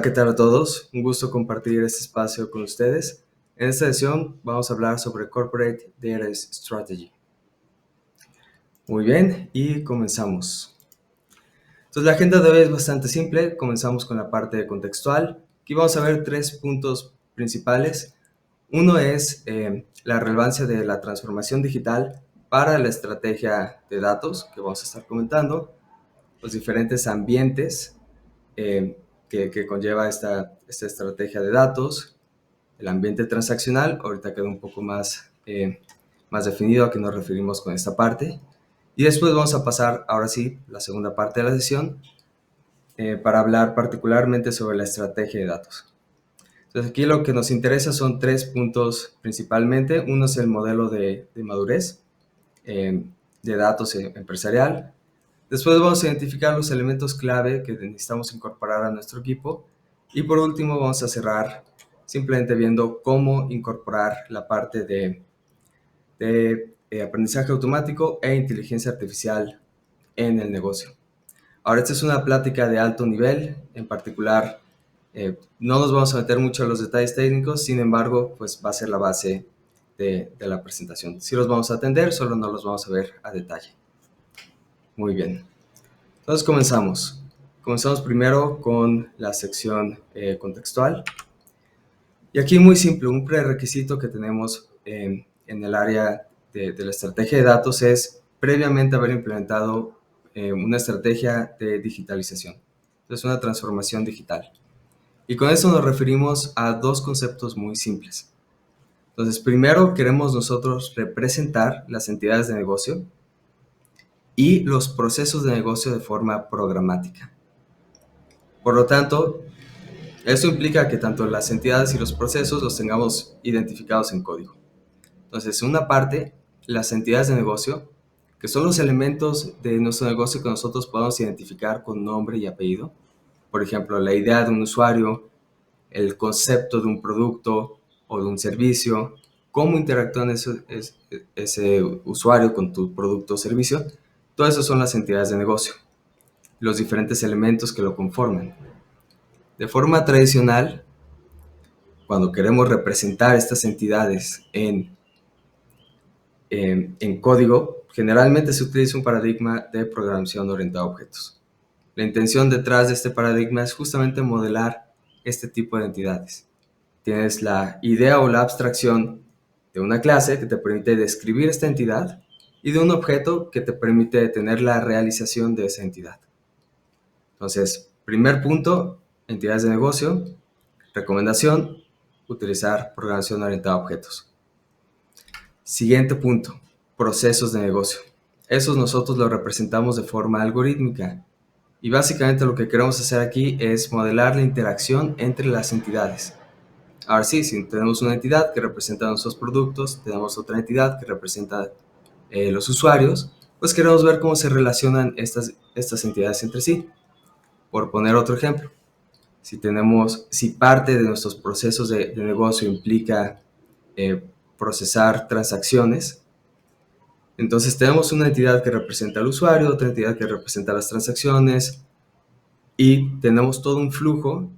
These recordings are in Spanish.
¿qué tal a todos? Un gusto compartir este espacio con ustedes. En esta sesión vamos a hablar sobre Corporate Data Strategy. Muy bien, y comenzamos. Entonces, la agenda de hoy es bastante simple. Comenzamos con la parte contextual. Aquí vamos a ver 3 puntos principales. Uno es la relevancia de la transformación digital para la estrategia de datos, que vamos a estar comentando, los diferentes ambientes que conlleva esta estrategia de datos, el ambiente transaccional, ahorita queda un poco más definido a qué nos referimos con esta parte. Y después vamos a pasar, ahora sí, la segunda parte de la sesión, para hablar particularmente sobre la estrategia de datos. Entonces aquí lo que nos interesa son 3 puntos principalmente. Uno es el modelo de madurez de datos empresarial. Después vamos a identificar los elementos clave que necesitamos incorporar a nuestro equipo. Y por último vamos a cerrar simplemente viendo cómo incorporar la parte de aprendizaje automático e inteligencia artificial en el negocio. Ahora, esta es una plática de alto nivel, en particular no nos vamos a meter mucho en los detalles técnicos, sin embargo, pues va a ser la base de la presentación. Sí los vamos a atender, solo no los vamos a ver a detalle. Muy bien. Entonces comenzamos. Comenzamos primero con la sección contextual. Y aquí muy simple, un prerequisito que tenemos en el área de la estrategia de datos es previamente haber implementado una estrategia de digitalización. Entonces, una transformación digital. Y con eso nos referimos a 2 conceptos muy simples. Entonces, primero queremos nosotros representar las entidades de negocio y los procesos de negocio de forma programática. Por lo tanto, esto implica que tanto las entidades y los procesos los tengamos identificados en código. Entonces, en una parte, las entidades de negocio, que son los elementos de nuestro negocio que nosotros podemos identificar con nombre y apellido. Por ejemplo, la idea de un usuario, el concepto de un producto o de un servicio, cómo interactúa ese usuario con tu producto o servicio. Todas esas son las entidades de negocio, los diferentes elementos que lo conforman. De forma tradicional, cuando queremos representar estas entidades en código, generalmente se utiliza un paradigma de programación orientada a objetos. La intención detrás de este paradigma es justamente modelar este tipo de entidades. Tienes la idea o la abstracción de una clase que te permite describir esta entidad y de un objeto que te permite tener la realización de esa entidad. Entonces, primer punto, entidades de negocio. Recomendación, utilizar programación orientada a objetos. Siguiente punto, procesos de negocio. Esos nosotros los representamos de forma algorítmica. Y básicamente lo que queremos hacer aquí es modelar la interacción entre las entidades. Ahora sí, si tenemos una entidad que representa nuestros productos, tenemos otra entidad que representa los usuarios, pues queremos ver cómo se relacionan estas entidades entre sí. Por poner otro ejemplo, si parte de nuestros procesos de negocio implica procesar transacciones, entonces tenemos una entidad que representa al usuario, otra entidad que representa las transacciones y tenemos todo un flujo,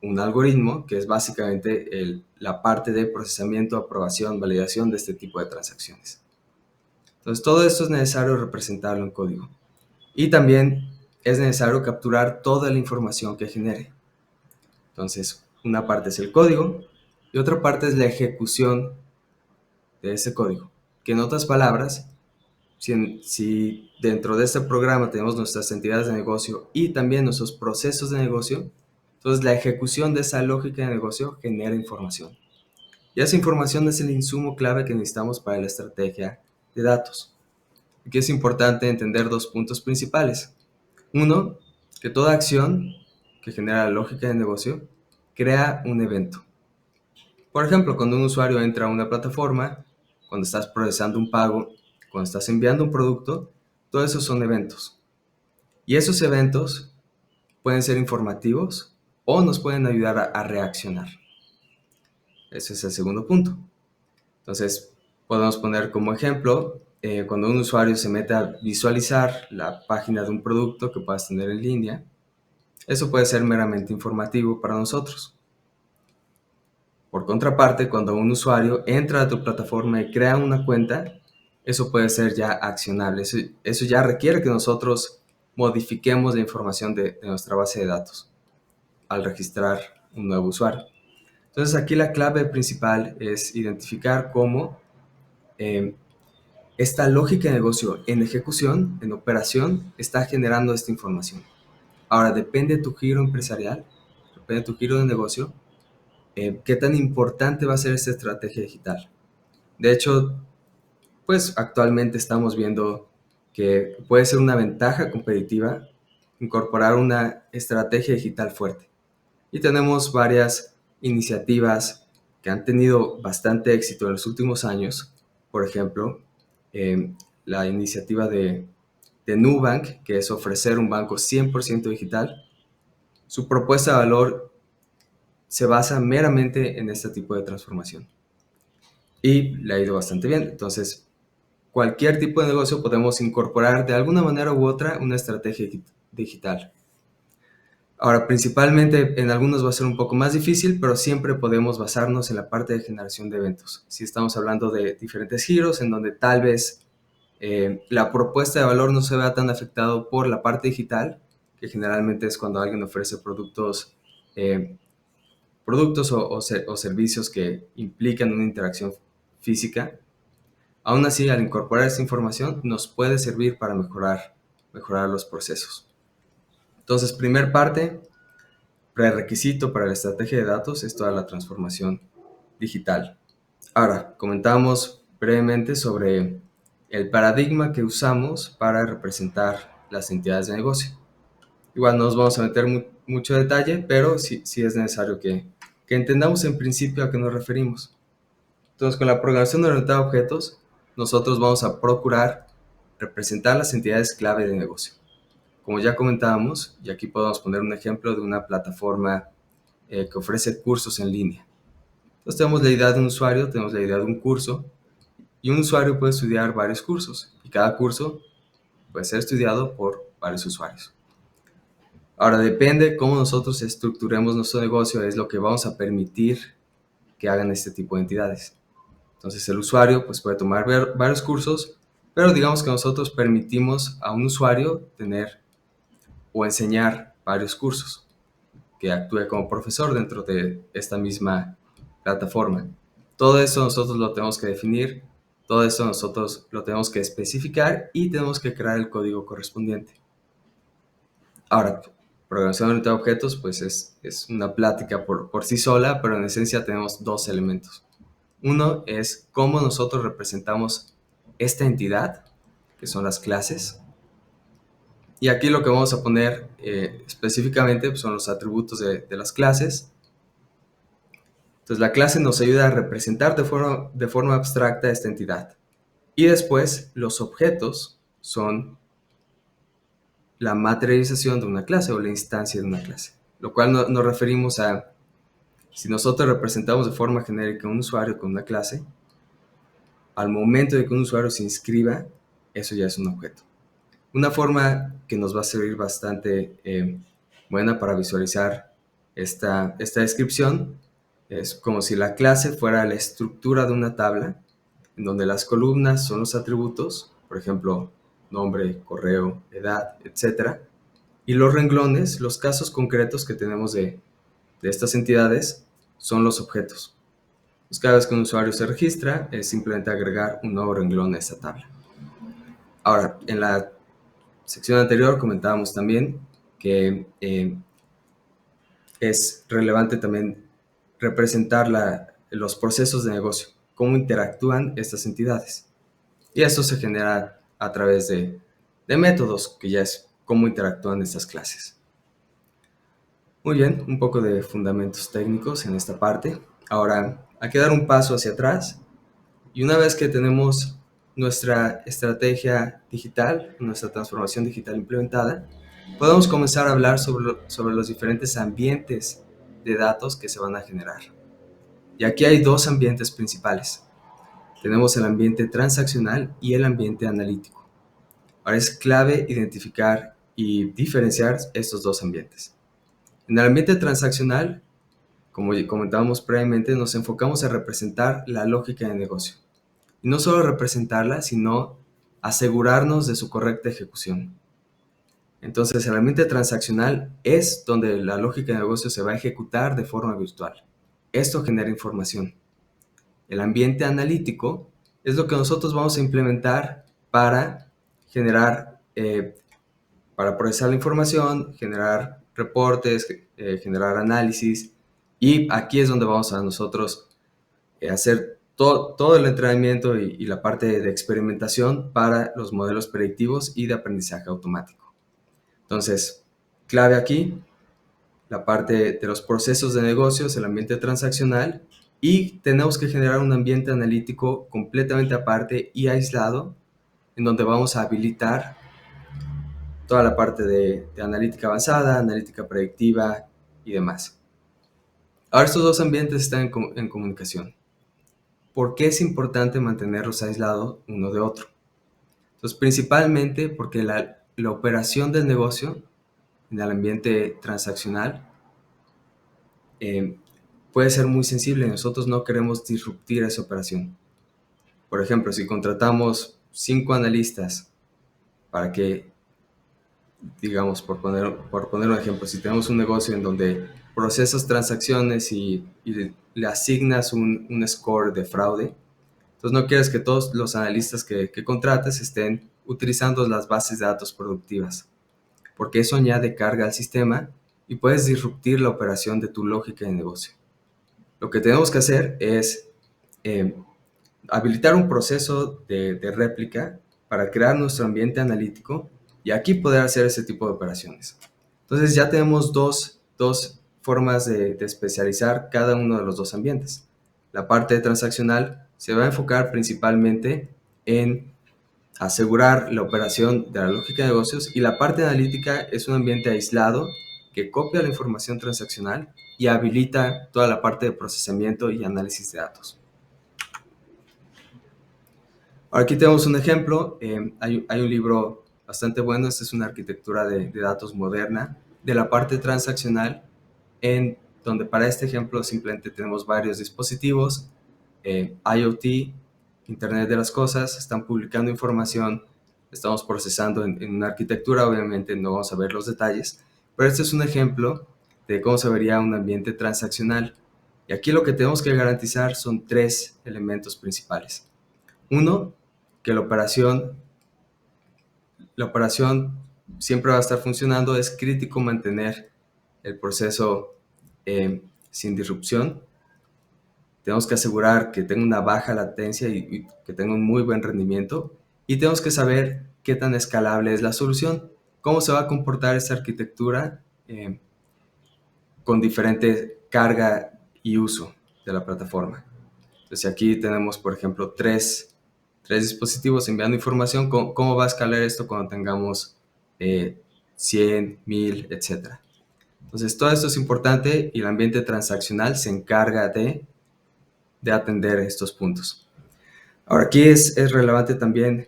un algoritmo que es básicamente la parte de procesamiento, aprobación, validación de este tipo de transacciones. Entonces todo esto es necesario representarlo en código y también es necesario capturar toda la información que genere. Entonces una parte es el código y otra parte es la ejecución de ese código, que en otras palabras, si dentro de este programa tenemos nuestras entidades de negocio y también nuestros procesos de negocio, entonces la ejecución de esa lógica de negocio genera información. Y esa información es el insumo clave que necesitamos para la estrategia de datos. Aquí es importante entender 2 puntos principales. Uno, que toda acción que genera la lógica de negocio crea un evento. Por ejemplo, cuando un usuario entra a una plataforma, cuando estás procesando un pago, cuando estás enviando un producto, todos esos son eventos. Y esos eventos pueden ser informativos o nos pueden ayudar a reaccionar. Ese es el segundo punto. Entonces, podemos poner como ejemplo, cuando un usuario se mete a visualizar la página de un producto que puedas tener en línea, Eso puede ser meramente informativo para nosotros. Por contraparte, cuando un usuario entra a tu plataforma y crea una cuenta, eso puede ser ya accionable. Eso ya requiere que nosotros modifiquemos la información de nuestra base de datos al registrar un nuevo usuario. Entonces aquí la clave principal es identificar cómo esta lógica de negocio en ejecución, en operación, está generando esta información. Ahora, depende de tu giro empresarial, depende de tu giro de negocio, qué tan importante va a ser esta estrategia digital. De hecho, pues actualmente estamos viendo que puede ser una ventaja competitiva incorporar una estrategia digital fuerte. Y tenemos varias iniciativas que han tenido bastante éxito en los últimos años. Por ejemplo, la iniciativa de Nubank, que es ofrecer un banco 100% digital. Su propuesta de valor se basa meramente en este tipo de transformación. Y le ha ido bastante bien. Entonces, cualquier tipo de negocio podemos incorporar de alguna manera u otra una estrategia digital. Ahora, principalmente en algunos va a ser un poco más difícil, pero siempre podemos basarnos en la parte de generación de eventos. Si estamos hablando de diferentes giros en donde tal vez la propuesta de valor no se vea tan afectado por la parte digital, que generalmente es cuando alguien ofrece eh, productos o servicios que implican una interacción física. Aún así, al incorporar esta información, nos puede servir para mejorar los procesos. Entonces, primer parte, prerequisito para la estrategia de datos es toda la transformación digital. Ahora, comentamos brevemente sobre el paradigma que usamos para representar las entidades de negocio. Igual no nos vamos a meter mucho detalle, pero sí es necesario que entendamos en principio a qué nos referimos. Entonces, con la programación orientada a objetos, nosotros vamos a procurar representar las entidades clave de negocio. Como ya comentábamos, y aquí podemos poner un ejemplo de una plataforma que ofrece cursos en línea. Entonces tenemos la idea de un usuario, tenemos la idea de un curso, y un usuario puede estudiar varios cursos, y cada curso puede ser estudiado por varios usuarios. Ahora, depende cómo nosotros estructuremos nuestro negocio, es lo que vamos a permitir que hagan este tipo de entidades. Entonces el usuario pues, puede tomar varios cursos, pero digamos que nosotros permitimos a un usuario tener o enseñar varios cursos, que actúe como profesor dentro de esta misma plataforma. Todo eso nosotros lo tenemos que definir, todo eso nosotros lo tenemos que especificar y tenemos que crear el código correspondiente. Ahora, programación orientada a objetos pues es una plática por sí sola, pero en esencia tenemos dos elementos. Uno es cómo nosotros representamos esta entidad, que son las clases. Y aquí lo que vamos a poner específicamente pues, son los atributos de las clases. Entonces la clase nos ayuda a representar de forma abstracta esta entidad. Y después los objetos son la materialización de una clase o la instancia de una clase. Lo cual nos referimos a, si nosotros representamos de forma genérica un usuario con una clase, al momento de que un usuario se inscriba, eso ya es un objeto. Una forma que nos va a servir bastante buena para visualizar esta descripción es como si la clase fuera la estructura de una tabla en donde las columnas son los atributos, por ejemplo, nombre, correo, edad, etc. Y los renglones, los casos concretos que tenemos de estas entidades, son los objetos. Pues cada vez que un usuario se registra, es simplemente agregar un nuevo renglón a esta tabla. Ahora, en la sección anterior comentábamos también que es relevante también representar los procesos de negocio, cómo interactúan estas entidades. Y eso se genera a través de métodos, que ya es cómo interactúan estas clases. Muy bien, un poco de fundamentos técnicos en esta parte. Ahora, hay que dar un paso hacia atrás y una vez que tenemos nuestra estrategia digital, nuestra transformación digital implementada, podemos comenzar a hablar sobre los diferentes ambientes de datos que se van a generar. Y aquí hay dos ambientes principales. Tenemos el ambiente transaccional y el ambiente analítico. Ahora es clave identificar y diferenciar estos dos ambientes. En el ambiente transaccional, como comentábamos previamente, nos enfocamos en representar la lógica de negocio. Y no solo representarla, sino asegurarnos de su correcta ejecución. Entonces, el ambiente transaccional es donde la lógica de negocio se va a ejecutar de forma virtual. Esto genera información. El ambiente analítico es lo que nosotros vamos a implementar para generar, para procesar la información, generar reportes, generar análisis. Y aquí es donde vamos a nosotros hacer todo el entrenamiento y la parte de experimentación para los modelos predictivos y de aprendizaje automático. Entonces, clave aquí, la parte de los procesos de negocios, el ambiente transaccional, y tenemos que generar un ambiente analítico completamente aparte y aislado, en donde vamos a habilitar toda la parte de analítica avanzada, analítica predictiva y demás. Ahora estos dos ambientes están en comunicación. ¿Por qué es importante mantenerlos aislados uno de otro? Entonces, principalmente porque la operación del negocio en el ambiente transaccional puede ser muy sensible. Nosotros no queremos disruptir esa operación. Por ejemplo, si contratamos 5 analistas para que, digamos, por poner un ejemplo, si tenemos un negocio en donde procesas transacciones y le asignas un score de fraude, entonces no quieres que todos los analistas que contrates estén utilizando las bases de datos productivas, porque eso añade carga al sistema y puedes disruptir la operación de tu lógica de negocio. Lo que tenemos que hacer es habilitar un proceso de réplica para crear nuestro ambiente analítico y aquí poder hacer ese tipo de operaciones. Entonces ya tenemos dos formas de especializar cada uno de los dos ambientes. La parte transaccional se va a enfocar principalmente en asegurar la operación de la lógica de negocios, y la parte analítica es un ambiente aislado que copia la información transaccional y habilita toda la parte de procesamiento y análisis de datos. Ahora aquí tenemos un ejemplo. Hay un libro bastante bueno. Esta es una arquitectura de datos moderna de la parte transaccional, en donde para este ejemplo simplemente tenemos varios dispositivos, IoT, Internet de las Cosas, están publicando información, estamos procesando en una arquitectura. Obviamente no vamos a ver los detalles, pero este es un ejemplo de cómo se vería un ambiente transaccional. Y aquí lo que tenemos que garantizar son 3 elementos principales. Uno, que la operación siempre va a estar funcionando. Es crítico mantener el proceso sin disrupción. Tenemos que asegurar que tenga una baja latencia y que tenga un muy buen rendimiento. Y tenemos que saber qué tan escalable es la solución, cómo se va a comportar esta arquitectura con diferente carga y uso de la plataforma. Entonces aquí tenemos, por ejemplo, tres dispositivos enviando información. ¿Cómo va a escalar esto cuando tengamos 100, 1000, etcétera? Entonces todo esto es importante y el ambiente transaccional se encarga de atender estos puntos. Ahora aquí es relevante también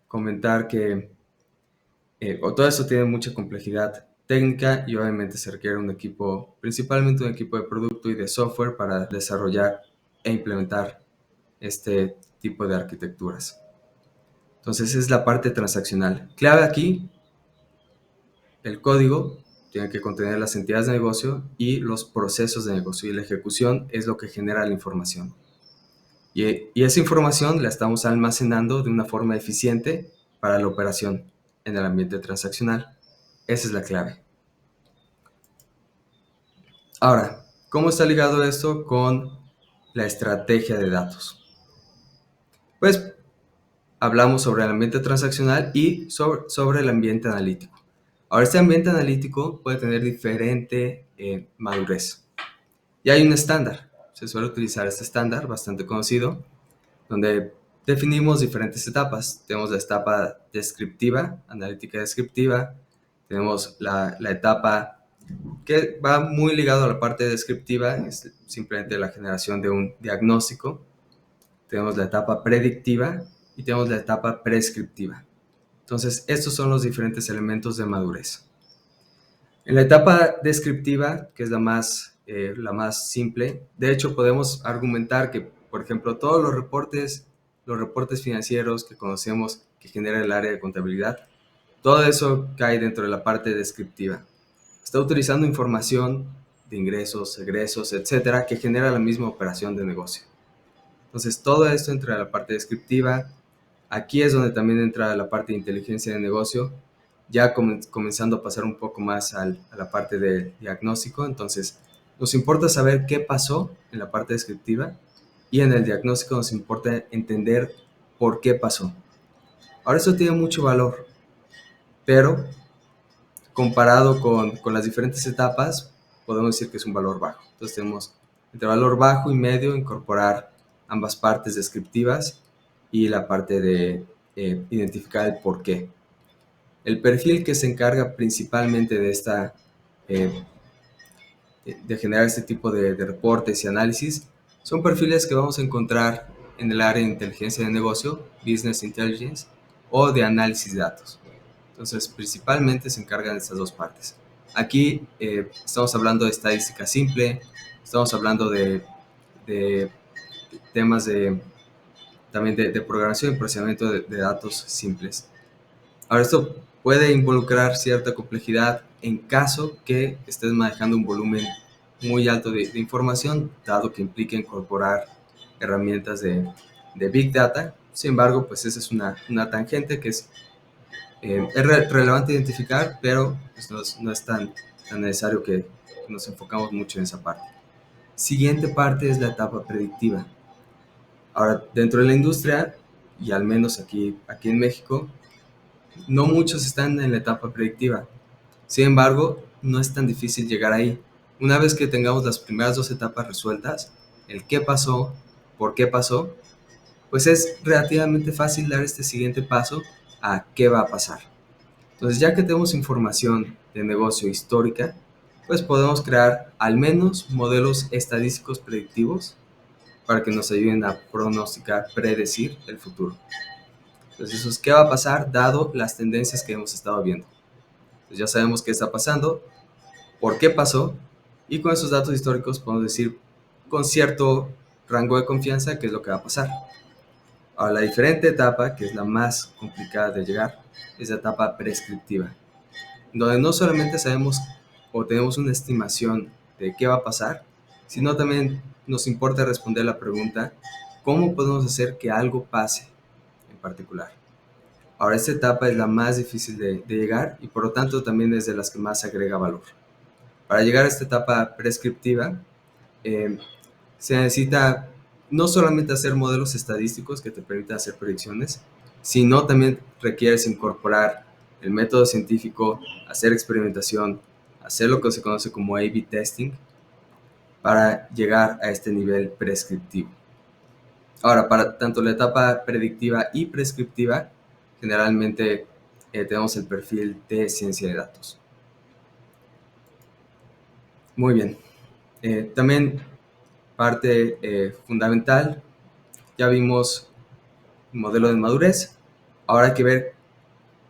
comentar que todo esto tiene mucha complejidad técnica y obviamente se requiere un equipo, principalmente un equipo de producto y de software, para desarrollar e implementar este tipo de arquitecturas. Entonces es la parte transaccional. Clave aquí, el código tiene que contener las entidades de negocio y los procesos de negocio, y la ejecución es lo que genera la información. Y esa información la estamos almacenando de una forma eficiente para la operación en el ambiente transaccional. Esa es la clave. Ahora, ¿cómo está ligado esto con la estrategia de datos? Pues hablamos sobre el ambiente transaccional y sobre el ambiente analítico. Ahora, este ambiente analítico puede tener diferente madurez. Y hay un estándar. Se suele utilizar este estándar bastante conocido, donde definimos diferentes etapas. Tenemos la etapa descriptiva, analítica descriptiva. Tenemos la etapa que va muy ligado a la parte descriptiva, es simplemente la generación de un diagnóstico. Tenemos la etapa predictiva y tenemos la etapa prescriptiva. Entonces, estos son los diferentes elementos de madurez. En la etapa descriptiva, que es la más simple, de hecho podemos argumentar que, por ejemplo, todos los reportes financieros que conocemos que genera el área de contabilidad, todo eso cae dentro de la parte descriptiva. Está utilizando información de ingresos, egresos, etcétera, que genera la misma operación de negocio. Entonces, todo esto entra a la parte descriptiva. Aquí es donde también entra la parte de inteligencia de negocio, ya comenzando a pasar un poco más a la parte de diagnóstico. Entonces, nos importa saber qué pasó en la parte descriptiva y en el diagnóstico nos importa entender por qué pasó. Ahora, esto tiene mucho valor, pero comparado con las diferentes etapas, podemos decir que es un valor bajo. Entonces, tenemos entre valor bajo y medio incorporar ambas partes descriptivas y la parte de identificar el por qué. El perfil que se encarga principalmente eh, de generar este tipo de reportes y análisis son perfiles que vamos a encontrar en el área de inteligencia de negocio, Business Intelligence, o de análisis de datos. Entonces, principalmente se encargan de estas dos partes. Aquí estamos hablando de estadística simple, estamos hablando de temas también de programación y procesamiento de datos simples. Ahora, esto puede involucrar cierta complejidad en caso que estés manejando un volumen muy alto de información, dado que implica incorporar herramientas de Big Data. Sin embargo, pues esa es una tangente que es relevante identificar, pero pues no es tan necesario que nos enfocamos mucho en esa parte. Siguiente parte es la etapa predictiva. Ahora, dentro de la industria, y al menos aquí en México, no muchos están en la etapa predictiva. Sin embargo, no es tan difícil llegar ahí. Una vez que tengamos las primeras dos etapas resueltas, el qué pasó, por qué pasó, pues es relativamente fácil dar este siguiente paso a qué va a pasar. Entonces, ya que tenemos información de negocio histórica, pues podemos crear al menos modelos estadísticos predictivos para que nos ayuden a pronosticar, predecir el futuro. Entonces, eso es qué va a pasar dado las tendencias que hemos estado viendo. Entonces, ya sabemos qué está pasando, por qué pasó, y con esos datos históricos podemos decir con cierto rango de confianza qué es lo que va a pasar. Ahora, la diferente etapa, que es la más complicada de llegar, es la etapa prescriptiva, donde no solamente sabemos o tenemos una estimación de qué va a pasar, sino también nos importa responder la pregunta, ¿cómo podemos hacer que algo pase en particular? Ahora, esta etapa es la más difícil de llegar y por lo tanto también es de las que más agrega valor. Para llegar a esta etapa prescriptiva, eh, se necesita no solamente hacer modelos estadísticos que te permitan hacer predicciones, sino también requieres incorporar el método científico, hacer experimentación, hacer lo que se conoce como A/B testing para llegar a este nivel prescriptivo. Ahora, para tanto la etapa predictiva y prescriptiva, generalmente tenemos el perfil de ciencia de datos. Muy bien. También parte fundamental, ya vimos modelo de madurez. Ahora hay que ver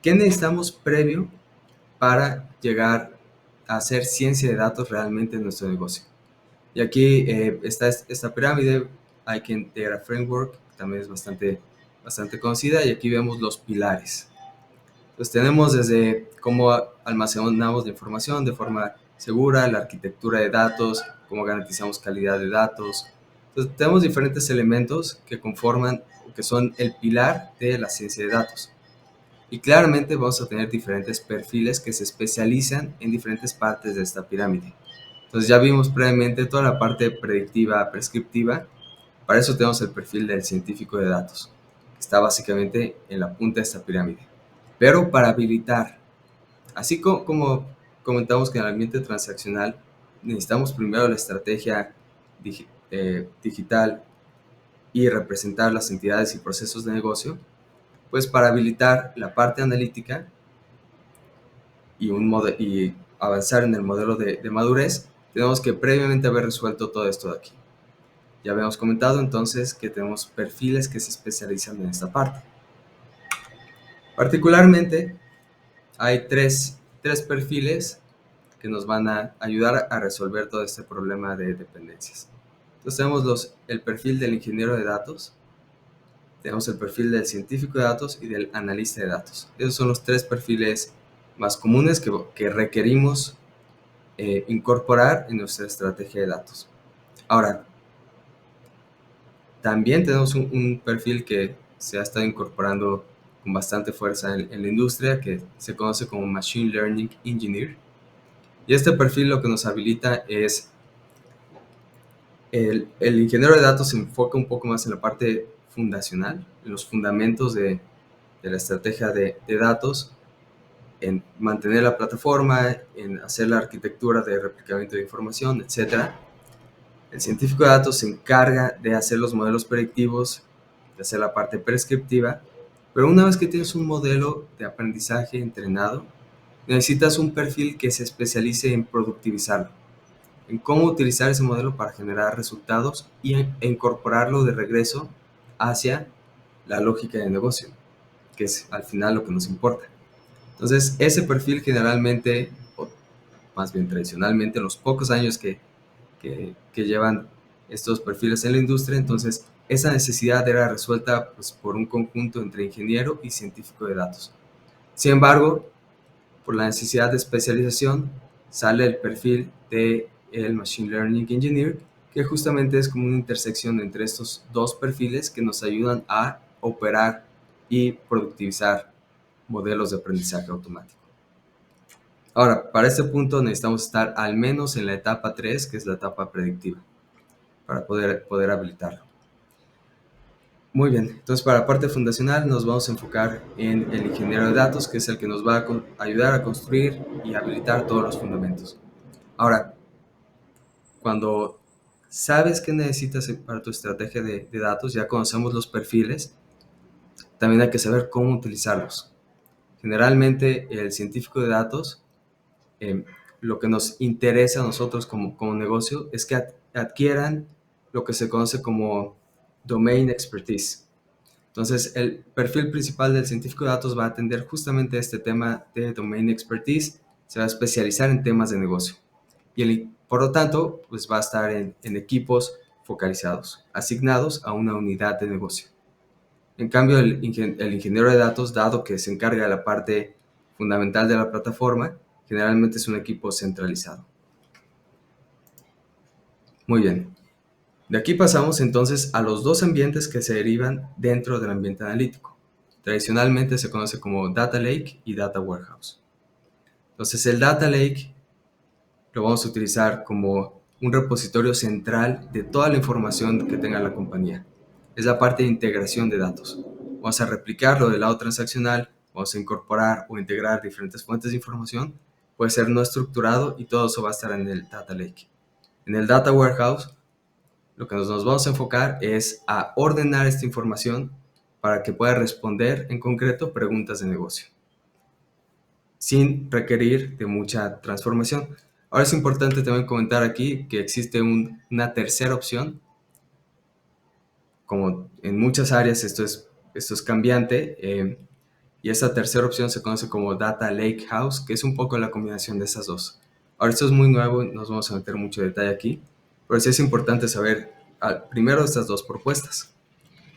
qué necesitamos previo para llegar a hacer ciencia de datos realmente en nuestro negocio. Y aquí está esta pirámide, Icahn Data Framework, que también es bastante conocida, y aquí vemos los pilares. Entonces tenemos desde cómo almacenamos la información de forma segura, la arquitectura de datos, cómo garantizamos calidad de datos. Entonces tenemos diferentes elementos que conforman o que son el pilar de la ciencia de datos. Y claramente vamos a tener diferentes perfiles que se especializan en diferentes partes de esta pirámide. Entonces ya vimos previamente toda la parte predictiva, prescriptiva. Para eso tenemos el perfil del científico de datos, que está básicamente en la punta de esta pirámide. Pero para habilitar, así como comentamos que en el ambiente transaccional necesitamos primero la estrategia digital y representar las entidades y procesos de negocio, pues para habilitar la parte analítica y avanzar en el modelo de madurez, tenemos que previamente haber resuelto todo esto de aquí. Ya habíamos comentado entonces que tenemos perfiles que se especializan en esta parte. Particularmente, hay tres perfiles que nos van a ayudar a resolver todo este problema de dependencias. Entonces tenemos el perfil del ingeniero de datos, tenemos el perfil del científico de datos y del analista de datos. Esos son los tres perfiles más comunes que requerimos incorporar en nuestra estrategia de datos. Ahora, también tenemos un perfil que se ha estado incorporando con bastante fuerza en la industria, que se conoce como Machine Learning Engineer. Y este perfil lo que nos habilita es, el ingeniero de datos se enfoca un poco más en la parte fundacional, en los fundamentos de la estrategia de datos, en mantener la plataforma, en hacer la arquitectura de replicamiento de información, etc. El científico de datos se encarga de hacer los modelos predictivos, de hacer la parte prescriptiva, pero una vez que tienes un modelo de aprendizaje entrenado, necesitas un perfil que se especialice en productivizarlo, en cómo utilizar ese modelo para generar resultados e incorporarlo de regreso hacia la lógica de negocio, que es al final lo que nos importa. Entonces, ese perfil generalmente, o más bien tradicionalmente, en los pocos años que llevan estos perfiles en la industria, entonces esa necesidad era resuelta pues, por un conjunto entre ingeniero y científico de datos. Sin embargo, por la necesidad de especialización, sale el perfil de el Machine Learning Engineer, que justamente es como una intersección entre estos dos perfiles que nos ayudan a operar y productivizar modelos de aprendizaje automático. Ahora, para este punto necesitamos estar al menos en la etapa 3, que es la etapa predictiva, para poder habilitarlo. Muy bien, entonces para la parte fundacional nos vamos a enfocar en el ingeniero de datos, que es el que nos va a ayudar a construir y habilitar todos los fundamentos. Ahora, cuando sabes qué necesitas para tu estrategia de datos, ya conocemos los perfiles, también hay que saber cómo utilizarlos. Generalmente el científico de datos, lo que nos interesa a nosotros como negocio es que adquieran lo que se conoce como domain expertise. Entonces, el perfil principal del científico de datos va a atender justamente este tema de domain expertise, se va a especializar en temas de negocio y por lo tanto, pues va a estar en equipos focalizados, asignados a una unidad de negocio. En cambio, el ingeniero de datos, dado que se encarga de la parte fundamental de la plataforma, generalmente es un equipo centralizado. Muy bien. De aquí pasamos entonces a los dos ambientes que se derivan dentro del ambiente analítico. Tradicionalmente se conoce como Data Lake y Data Warehouse. Entonces el Data Lake lo vamos a utilizar como un repositorio central de toda la información que tenga la compañía. Es la parte de integración de datos. Vamos a replicarlo del lado transaccional, vamos a incorporar o integrar diferentes fuentes de información, puede ser no estructurado y todo eso va a estar en el Data Lake. En el Data Warehouse, lo que nos vamos a enfocar es a ordenar esta información para que pueda responder en concreto preguntas de negocio, sin requerir de mucha transformación. Ahora es importante también comentar aquí que existe una tercera opción. Como en muchas áreas esto es cambiante, y esa tercera opción se conoce como Data Lake House, que es un poco la combinación de esas dos. Ahora esto es muy nuevo, no nos vamos a meter mucho detalle aquí, pero sí es importante saber primero estas dos propuestas.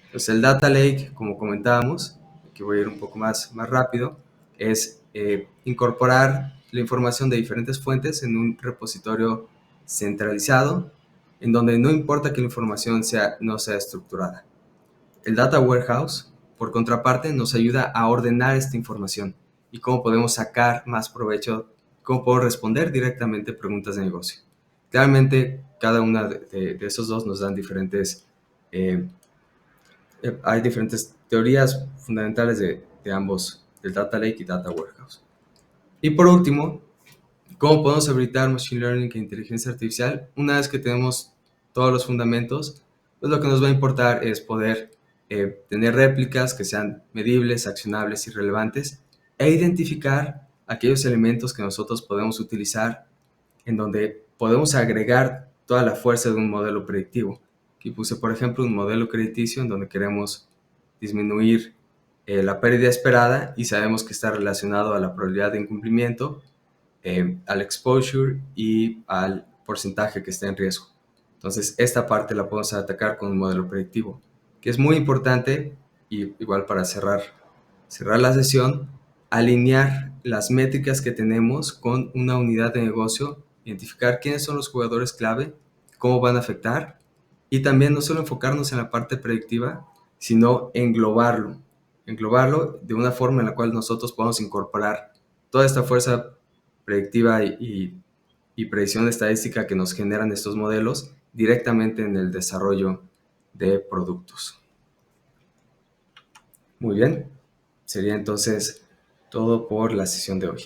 Entonces el Data Lake, como comentábamos, aquí voy a ir un poco más rápido, es incorporar la información de diferentes fuentes en un repositorio centralizado, en donde no importa que la información no sea estructurada. El Data Warehouse, por contraparte, nos ayuda a ordenar esta información y cómo podemos sacar más provecho, cómo podemos responder directamente preguntas de negocio. Claramente, cada una de esos dos nos dan hay diferentes teorías fundamentales de ambos, del Data Lake y Data Warehouse. Y por último, ¿cómo podemos habilitar Machine Learning e inteligencia artificial? Una vez que tenemos todos los fundamentos, pues lo que nos va a importar es poder tener réplicas que sean medibles, accionables y relevantes, e identificar aquellos elementos que nosotros podemos utilizar en donde podemos agregar toda la fuerza de un modelo predictivo. Aquí puse, por ejemplo, un modelo crediticio en donde queremos disminuir la pérdida esperada y sabemos que está relacionado a la probabilidad de incumplimiento, al exposure y al porcentaje que está en riesgo. Entonces, esta parte la podemos atacar con un modelo predictivo, que es muy importante, y igual para cerrar la sesión, alinear las métricas que tenemos con una unidad de negocio, identificar quiénes son los jugadores clave, cómo van a afectar, y también no solo enfocarnos en la parte predictiva, sino englobarlo de una forma en la cual nosotros podamos incorporar toda esta fuerza predictiva y predicción estadística que nos generan estos modelos directamente en el desarrollo de productos. Muy bien, sería entonces todo por la sesión de hoy.